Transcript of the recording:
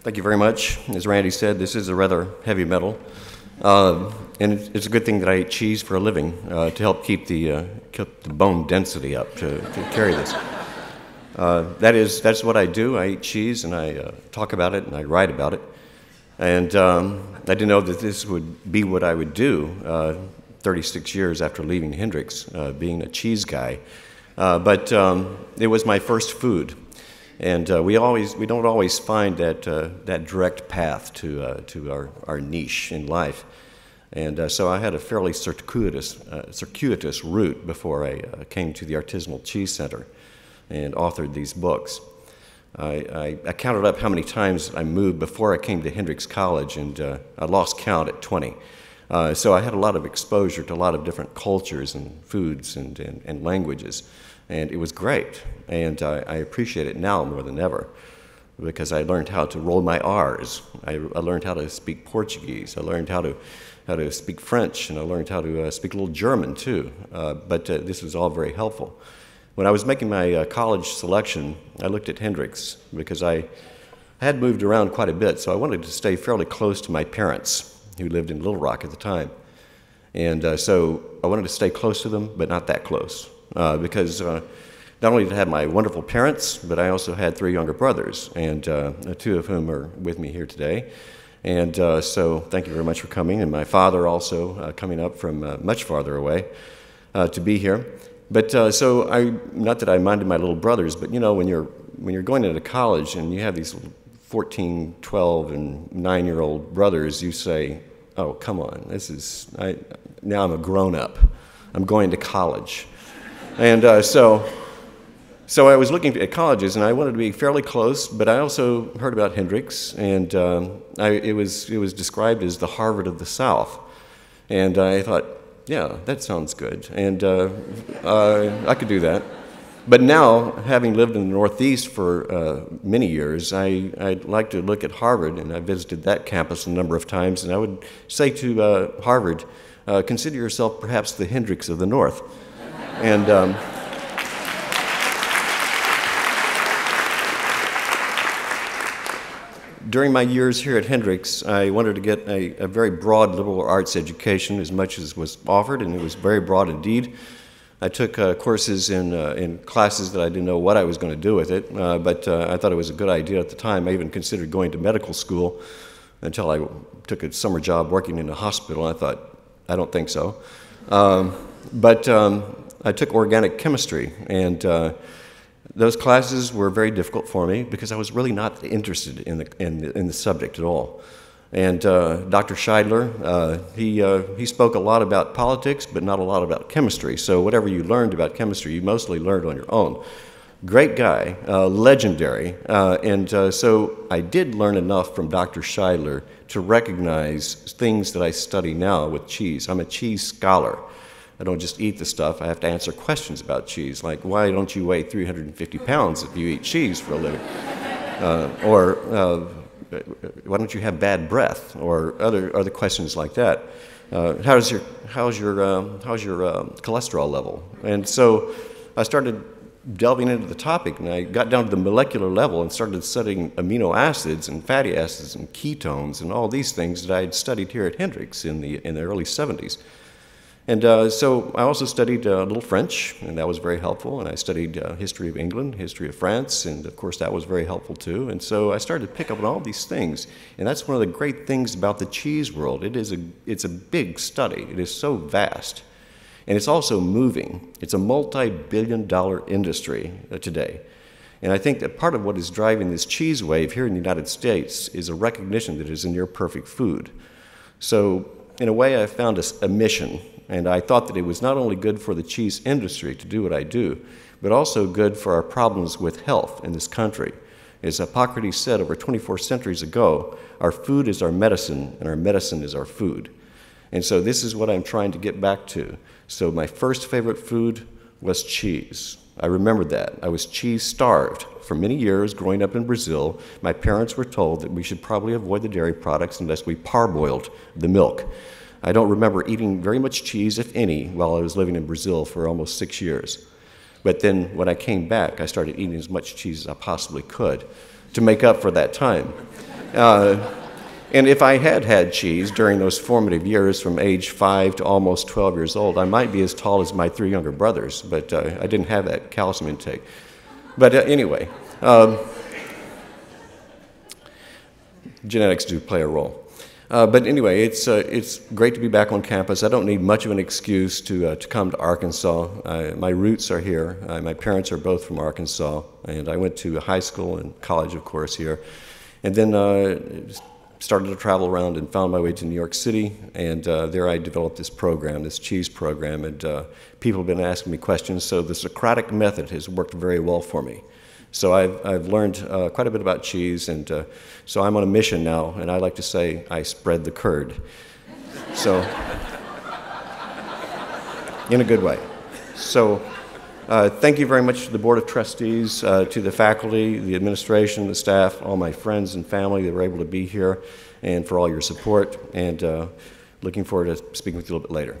Thank you very much. As Randy said, this is a rather heavy metal. And it's a good thing that I eat cheese for a living to help keep the bone density up to carry this. That's what I do. I eat cheese and I talk about it and I write about it. And I didn't know that this would be what I would do 36 years after leaving Hendrix, being a cheese guy. But it was my first food. And we don't always find that direct path to our niche in life. And so I had a fairly circuitous route before I came to the Artisanal Cheese Center and authored these books. I counted up how many times I moved before I came to Hendrix College, and I lost count at 20. So I had a lot of exposure to a lot of different cultures and foods and languages, and it was great. And I appreciate it now more than ever, because I learned how to roll my R's. I learned how to speak Portuguese. I learned how to speak French, and I learned how to speak a little German too. But this was all very helpful. When I was making my college selection, I looked at Hendrix because I had moved around quite a bit, so I wanted to stay fairly close to my parents, who lived in Little Rock at the time. And so I wanted to stay close to them, but not that close, because not only did I have my wonderful parents, but I also had 3 younger brothers, and 2 of whom are with me here today. And so thank you very much for coming, and my father also coming up from much farther away to be here. But not that I minded my little brothers, but you know, when you're going into college and you have these 14, 12, and 9-year-old brothers, you say, oh, come on, now I'm a grown-up. I'm going to college. And so I was looking at colleges, and I wanted to be fairly close, but I also heard about Hendrix, and it was described as the Harvard of the South. And I thought, yeah, that sounds good, and I could do that. But now, having lived in the Northeast for many years, I'd like to look at Harvard, and I visited that campus a number of times, and I would say to Harvard, consider yourself perhaps the Hendrix of the North. And during my years here at Hendrix, I wanted to get a very broad liberal arts education, as much as was offered, and it was very broad indeed. I took courses in classes that I didn't know what I was going to do with it, but I thought it was a good idea at the time. I even considered going to medical school until I took a summer job working in a hospital. I thought, I don't think so. But I took organic chemistry, and those classes were very difficult for me because I was really not interested in the subject at all. And Dr. Scheidler, he spoke a lot about politics, but not a lot about chemistry. So whatever you learned about chemistry, you mostly learned on your own. Great guy, legendary. So I did learn enough from Dr. Scheidler to recognize things that I study now with cheese. I'm a cheese scholar. I don't just eat the stuff. I have to answer questions about cheese, like why don't you weigh 350 pounds if you eat cheese for a living? Why don't you have bad breath, or other questions like that? How's your cholesterol level? And so I started delving into the topic, and I got down to the molecular level and started studying amino acids and fatty acids and ketones and all these things that I had studied here at Hendrix in the early 70s. And so I also studied a little French, and that was very helpful. And I studied history of England, history of France, and of course that was very helpful too. And so I started to pick up on all these things. And that's one of the great things about the cheese world. It's a big study. It is so vast. And it's also moving. It's a multi-billion-dollar industry today. And I think that part of what is driving this cheese wave here in the United States is a recognition that it is a near-perfect food. So in a way, I found a mission. And I thought that it was not only good for the cheese industry to do what I do, but also good for our problems with health in this country. As Hippocrates said over 24 centuries ago, our food is our medicine, and our medicine is our food. And so this is what I'm trying to get back to. So my first favorite food was cheese. I remembered that. I was cheese-starved. For many years, growing up in Brazil, my parents were told that we should probably avoid the dairy products unless we parboiled the milk. I don't remember eating very much cheese, if any, while I was living in Brazil for almost 6 years. But then when I came back, I started eating as much cheese as I possibly could to make up for that time. And if I had had cheese during those formative years from age 5 to almost 12 years old, I might be as tall as my 3 younger brothers, but I didn't have that calcium intake. But anyway, genetics do play a role. But anyway, it's great to be back on campus. I don't need much of an excuse to come to Arkansas. My roots are here. My parents are both from Arkansas, and I went to high school and college, of course, here. And then started to travel around and found my way to New York City, and there I developed this program, this cheese program, and people have been asking me questions, so the Socratic method has worked very well for me. So I've learned quite a bit about cheese, and so I'm on a mission now, and I like to say I spread the curd. So, in a good way. So, thank you very much to the Board of Trustees, to the faculty, the administration, the staff, all my friends and family that were able to be here, and for all your support, and looking forward to speaking with you a little bit later.